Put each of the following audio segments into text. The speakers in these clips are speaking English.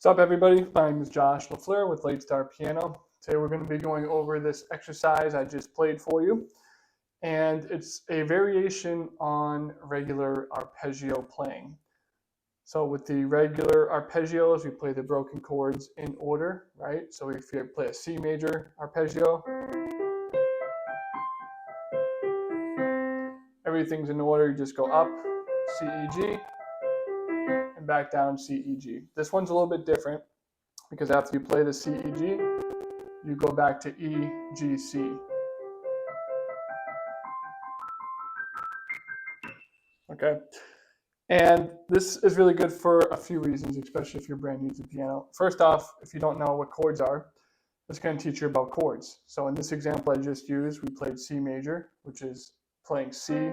What's up, everybody? My name is Josh LaFleur with Late Start Piano. Today we're going to be going over this exercise I just played for you, and it's a variation on regular arpeggio playing. So with the regular arpeggios, we play the broken chords in order, right? So if you play a C major arpeggio, everything's in order. You just go up, C, E, G, and back down, C, E, G. This one's a little bit different because after you play the C, E, G, you go back to E, G, C. Okay. And this is really good for a few reasons, especially if you're brand new to the piano. First off, if you don't know what chords are, it's going to teach you about chords. So in this example I just used, we played C major, which is playing C,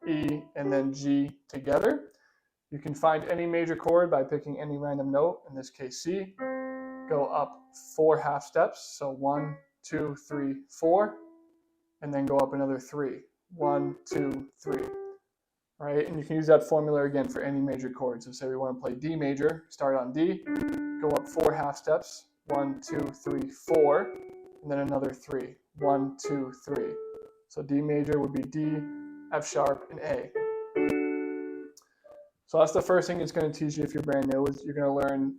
E, and then G together. You can find any major chord by picking any random note, in this case C, go up 4 half steps, so 1, 2, 3, 4, and then go up another 3, 1, 2, 3. Right, and you can use that formula again for any major chord. So say we want to play D major, start on D, go up 4 half steps, 1, 2, 3, 4, and then another 3, 1, 2, 3. So D major would be D, F sharp, and A. So that's the first thing it's going to teach you if you're brand new, is you're going to learn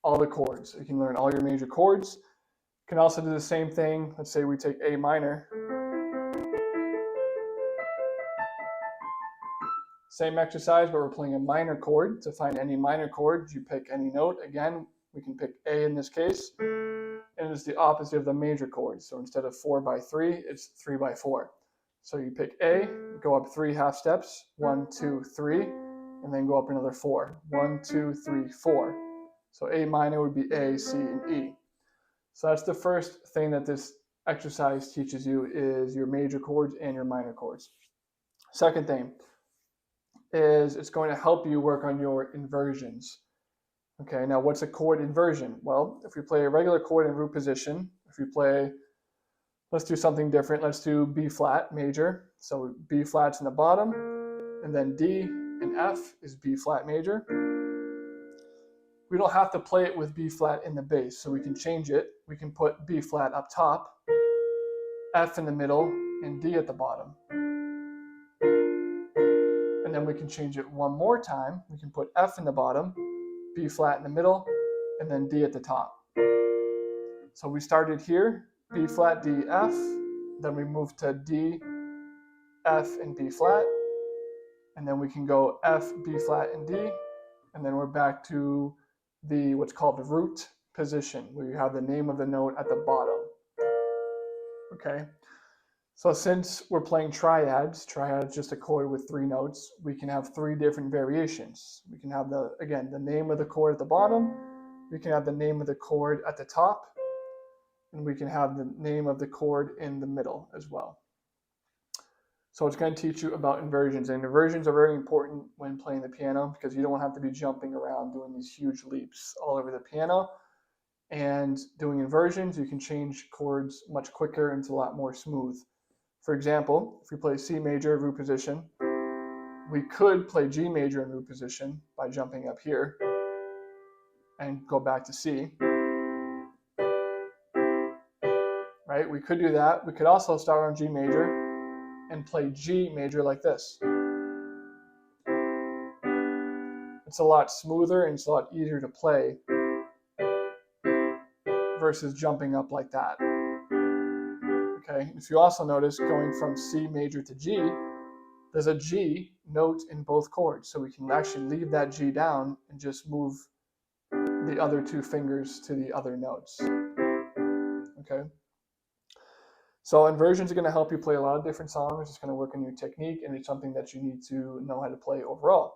all the chords. You can learn all your major chords. You can also do the same thing. Let's say we take A minor. Same exercise, but we're playing a minor chord. To find any minor chord, you pick any note. Again, we can pick A in this case, and it's the opposite of the major chord. So instead of 4 by 3, it's 3 by 4. So you pick A, go up 3 half steps, 1, 2, 3, and then go up another 4, 1, 2, 3, 4. So A minor would be A, C, and E. So that's the first thing that this exercise teaches you, is your major chords and your minor chords. Second thing is it's going to help you work on your inversions. Okay, now what's a chord inversion? Well, if we play a regular chord in root position, if we play, let's do something different. Let's do B flat major. So B flat's in the bottom, and then D and F is B flat major. We don't have to play it with B flat in the bass, so we can change it. We can put B flat up top, F in the middle, and D at the bottom. And then we can change it one more time. We can put F in the bottom, B flat in the middle, and then D at the top. So we started here, B flat, D, F. Then we moved to D, F, and B flat. And then we can go F, B flat, and D. And then we're back to the what's called the root position, where you have the name of the note at the bottom. Okay. So since we're playing triads just a chord with 3 notes, we can have 3 different variations. We can have the name of the chord at the bottom, we can have the name of the chord at the top, and we can have the name of the chord in the middle as well. So it's going to teach you about inversions, and inversions are very important when playing the piano because you don't have to be jumping around doing these huge leaps all over the piano. And doing inversions, you can change chords much quicker and it's a lot more smooth. For example, if we play C major root position, we could play G major in root position by jumping up here and go back to C. Right? We could do that. We could also start on G major and play G major like this. It's a lot smoother and it's a lot easier to play versus jumping up like that. Okay, if you also notice, going from C major to G, there's a G note in both chords, so we can actually leave that G down and just move the other 2 fingers to the other notes. Okay, so inversions are going to help you play a lot of different songs. It's going to work on your technique, and it's something that you need to know how to play overall.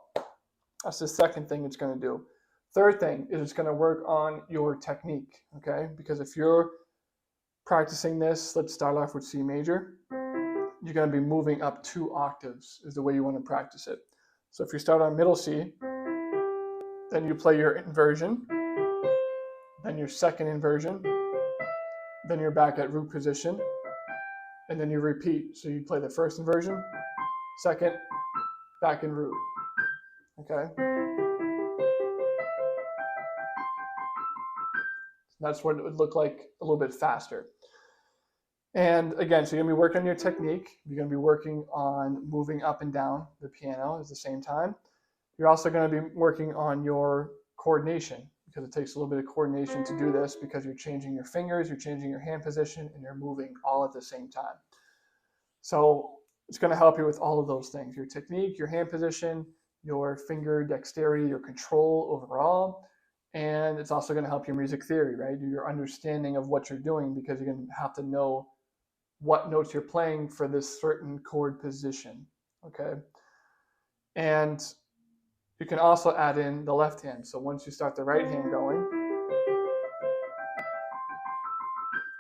That's the second thing it's going to do. Third thing is it's going to work on your technique. Okay, because if you're practicing this, let's start off with C major. You're going to be moving up 2 octaves is the way you want to practice it. So if you start on middle C, then you play your inversion, then your second inversion, then you're back at root position, and then you repeat. So you play the first inversion, second, back in root. Okay? That's what it would look like a little bit faster. And again, so you're going to be working on your technique. You're going to be working on moving up and down the piano at the same time. You're also going to be working on your coordination, because it takes a little bit of coordination to do this, because you're changing your fingers, you're changing your hand position, and you're moving all at the same time. So it's going to help you with all of those things: your technique, your hand position, your finger dexterity, your control overall. And it's also going to help your music theory, right? Your understanding of what you're doing, because you're going to have to know what notes you're playing for this certain chord position, okay? And you can also add in the left hand. So once you start the right hand going,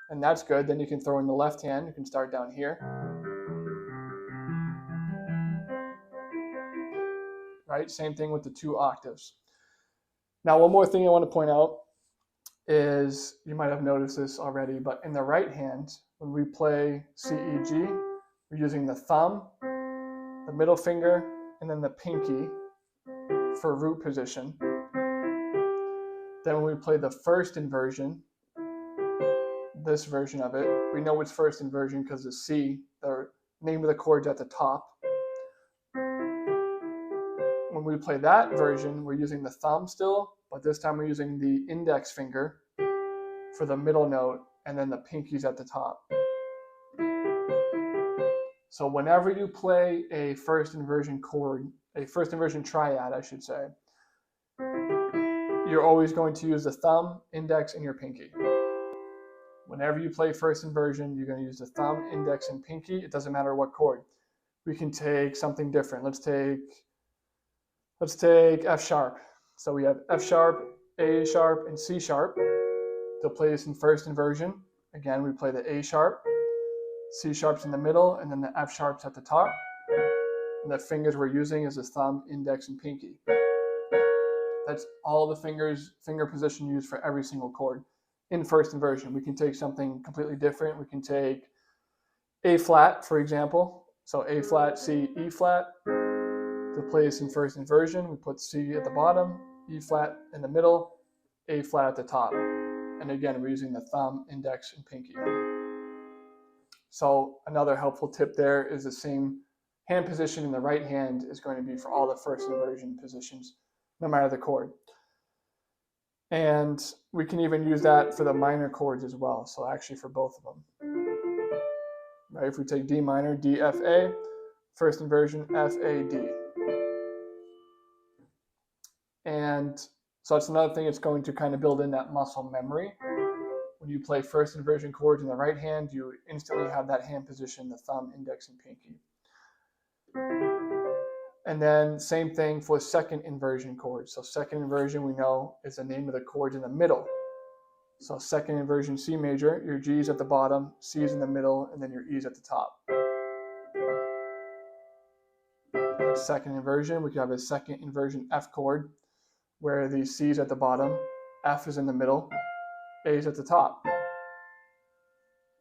and that's good, then you can throw in the left hand. You can start down here, right? Same thing with the 2 octaves. Now, one more thing I want to point out is, you might have noticed this already, but in the right hand, when we play C, E, G, we're using the thumb, the middle finger, and then the pinky for root position. Then when we play the first inversion, this version of it, we know it's first inversion because the C, the name of the chord's at the top. When we play that version, we're using the thumb still, but this time we're using the index finger for the middle note, and then the pinky's at the top. So whenever you play a first inversion chord, a first inversion triad, I should say, you're always going to use the thumb, index, and your pinky. Whenever you play first inversion, you're going to use the thumb, index, and pinky. It doesn't matter what chord. We can take something different. Let's take F sharp. So we have F sharp, A sharp, and C sharp. To play this in first inversion, again, we play the A sharp, C sharp's in the middle, and then the F sharp's at the top. And the fingers we're using is the thumb, index, and pinky. That's all the finger position used for every single chord. In first inversion, we can take something completely different. We can take A flat, for example. So A flat, C, E flat. To play this in first inversion, we put C at the bottom, E flat in the middle, A flat at the top. And again, we're using the thumb, index, and pinky. So another helpful tip there is the same hand position in the right hand is going to be for all the first inversion positions, no matter the chord. And we can even use that for the minor chords as well. So actually for both of them. Right? If we take D minor, D, F, A, first inversion, F, A, D. And so that's another thing. It's going to kind of build in that muscle memory. When you play first inversion chords in the right hand, you instantly have that hand position, the thumb, index, and pinky. And then same thing for second inversion chords. So second inversion, we know, is the name of the chords in the middle. So second inversion C major, your G is at the bottom, C is in the middle, and then your E is at the top. Second inversion, we could have a second inversion F chord, where the C is at the bottom, F is in the middle, A is at the top.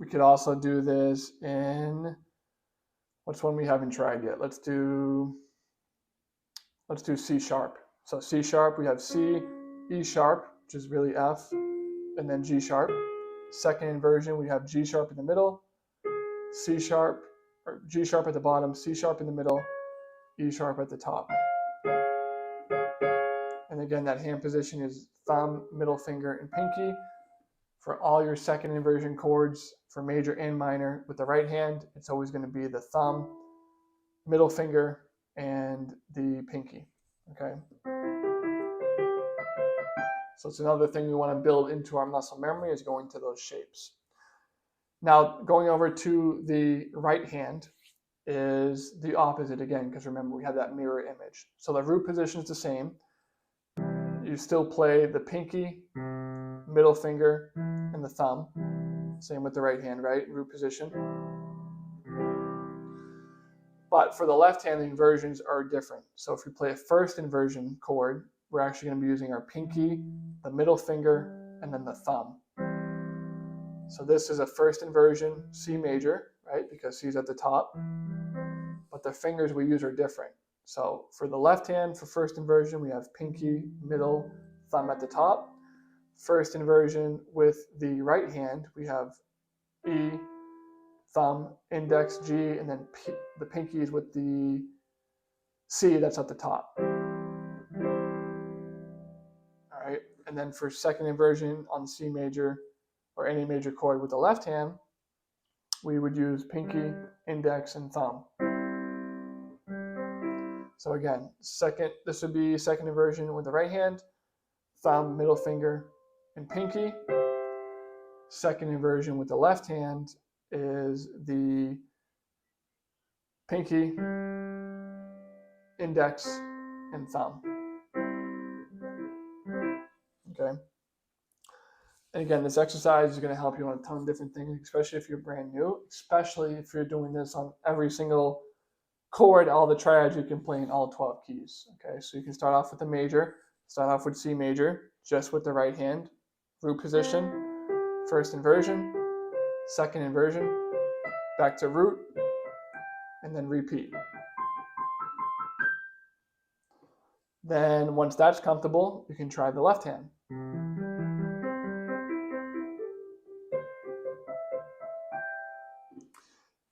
We could also do this in, what's one we haven't tried yet? Let's do C sharp. So C sharp, we have C, E sharp, which is really F, and then G sharp. Second inversion, we have G sharp in the middle, C sharp, or G sharp at the bottom, C sharp in the middle, E sharp at the top. And again, that hand position is thumb, middle finger, and pinky. For all your second inversion chords, for major and minor, with the right hand, it's always going to be the thumb, middle finger, and the pinky, okay? So it's another thing we want to build into our muscle memory, is going to those shapes. Now, going over to the right hand is the opposite again, because remember, we have that mirror image. So the root position is the same. You still play the pinky, middle finger, and the thumb. Same with the right hand, right? Root position. But for the left hand, the inversions are different. So if we play a first inversion chord, we're actually going to be using our pinky, the middle finger, and then the thumb. So this is a first inversion C major, right? Because C is at the top. But the fingers we use are different. So for the left hand, for first inversion, we have pinky, middle, thumb at the top. first inversion with the right hand, we have E, thumb, index, G, and then the pinkies with the C that's at the top. All right, and then for second inversion on C major or any major chord with the left hand, we would use pinky, index, and thumb. So again, this would be second inversion with the right hand, thumb, middle finger, and pinky. Second inversion with the left hand is the pinky, index, and thumb. Okay. And again, this exercise is going to help you on a ton of different things, especially if you're brand new, especially if you're doing this on every single chord, all the triads you can play in all 12 keys. Okay, so you can start off with a major, start off with C major, just with the right hand, root position, first inversion, second inversion, back to root, and then repeat. Then once that's comfortable, you can try the left hand.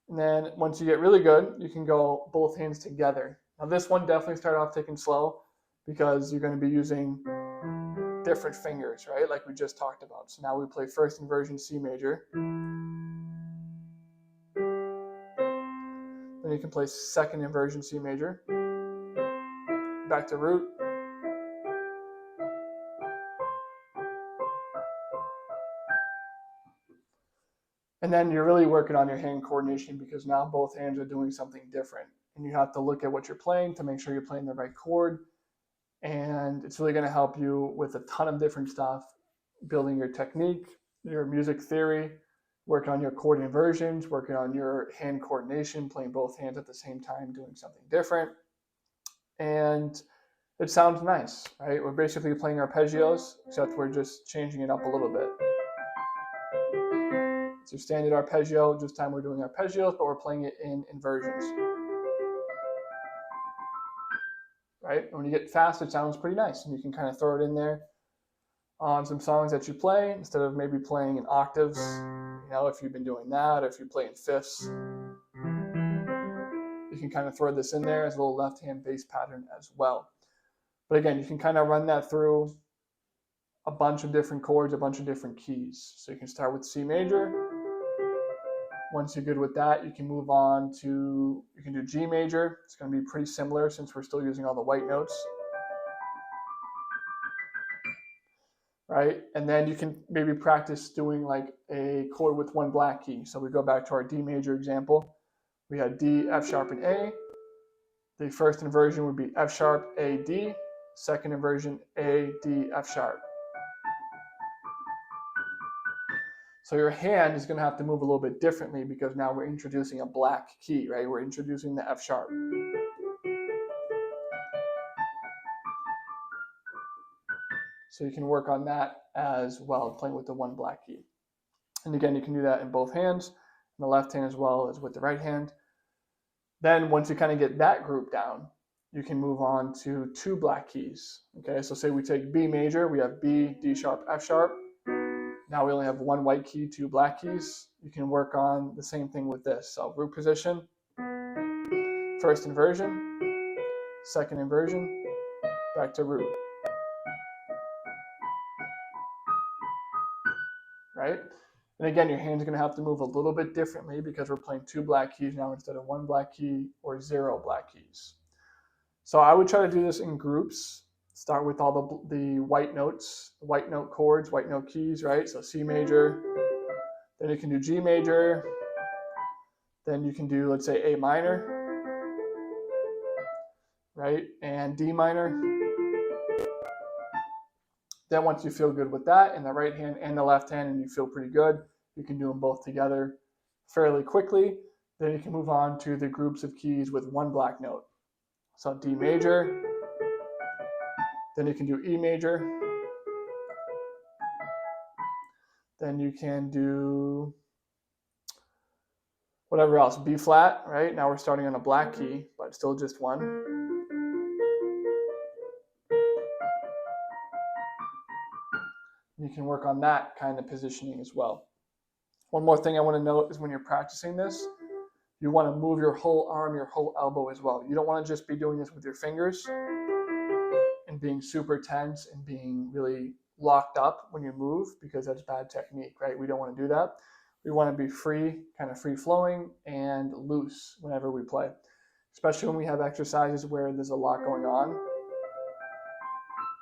And then once you get really good, you can go both hands together. Now this one definitely start off taking slow because you're going to be using different fingers, right? Like we just talked about. So now we play first inversion C major. Then you can play second inversion C major. Back to root. And then you're really working on your hand coordination because now both hands are doing something different. And you have to look at what you're playing to make sure you're playing the right chord. And it's really going to help you with a ton of different stuff, building your technique, your music theory, working on your chord inversions, working on your hand coordination, playing both hands at the same time, doing something different. And it sounds nice, right? We're basically playing arpeggios, except we're just changing it up a little bit. It's your standard arpeggio, just time we're doing arpeggios, but we're playing it in inversions. Right? And when you get fast, it sounds pretty nice, and you can kind of throw it in there on some songs that you play instead of maybe playing in octaves. You know, if you've been doing that, or if you play in fifths, you can kind of throw this in there as a little left-hand bass pattern as well. But again, you can kind of run that through a bunch of different chords, a bunch of different keys. So you can start with C major. Once you're good with that, you can move on to, you can do G major. It's going to be pretty similar since we're still using all the white notes. Right? And then you can maybe practice doing like a chord with one black key. So we go back to our D major example. We had D, F sharp, and A. The first inversion would be F sharp, A, D. Second inversion, A, D, F sharp. So your hand is going to have to move a little bit differently because now we're introducing a black key, right? We're introducing the F sharp. So you can work on that as well, playing with the one black key. And again, you can do that in both hands, in the left hand as well as with the right hand. Then once you kind of get that group down, you can move on to two black keys. Okay, so say we take B major, we have B, D sharp, F sharp. Now we only have one white key, two black keys. You can work on the same thing with this. So root position, first inversion, second inversion, back to root. Right? And again, your hand's going to have to move a little bit differently because we're playing two black keys now instead of one black key or zero black keys. So I would try to do this in groups. Start with all the white notes, white note chords, white note keys, right? So C major, then you can do G major, then you can do, let's say, A minor, right? And D minor. Then once you feel good with that in the right hand and the left hand and you feel pretty good, you can do them both together fairly quickly. Then you can move on to the groups of keys with one black note. So D major, then you can do E major, then you can do whatever else, B flat, right? Now we're starting on a black key, but still just one. You can work on that kind of positioning as well. One more thing I want to note is when you're practicing this, you want to move your whole arm, your whole elbow as well. You don't want to just be doing this with your fingers and being super tense and being really locked up when you move, because that's bad technique, right? We don't want to do that. We want to be free, kind of free flowing and loose whenever we play, especially when we have exercises where there's a lot going on.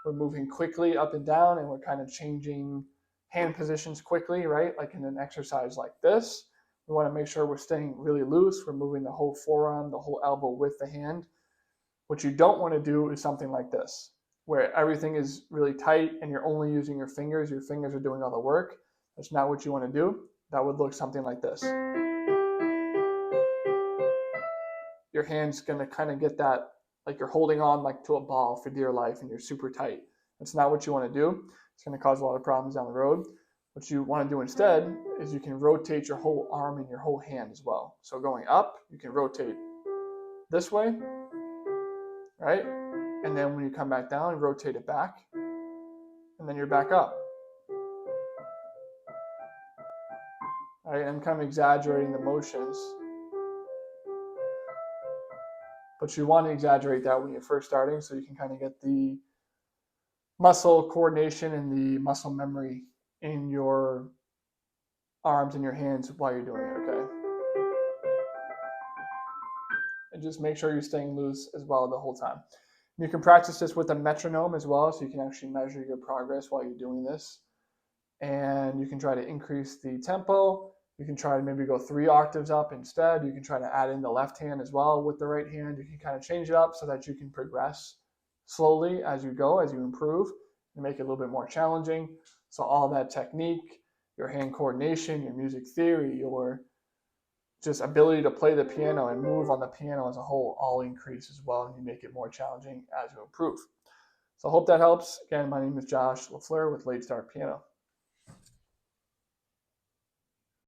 We're moving quickly up and down and we're kind of changing hand positions quickly, right? Like in an exercise like this, we want to make sure we're staying really loose. We're moving the whole forearm, the whole elbow with the hand. What you don't want to do is something like this, where everything is really tight and you're only using your fingers. Your fingers are doing all the work. That's not what you want to do. That would look something like this. Your hand's going to kind of get that, like you're holding on like to a ball for dear life and you're super tight. That's not what you want to do. It's going to cause a lot of problems down the road. What you want to do instead is you can rotate your whole arm and your whole hand as well. So going up, you can rotate this way, right? And then when you come back down, rotate it back, and then you're back up. All right, I'm kind of exaggerating the motions, but you want to exaggerate that when you're first starting so you can kind of get the muscle coordination and the muscle memory in your arms and your hands while you're doing it, okay? And just make sure you're staying loose as well the whole time. You can practice this with a metronome as well, so you can actually measure your progress while you're doing this. And you can try to increase the tempo. You can try to maybe go 3 octaves up instead. You can try to add in the left hand as well with the right hand. You can kind of change it up so that you can progress slowly as you go, as you improve, and make it a little bit more challenging. So all that technique, your hand coordination, your music theory, your just ability to play the piano and move on the piano as a whole all increase as well, and you make it more challenging as you improve. So I hope that helps. Again, my name is Josh LaFleur with Late Start Piano.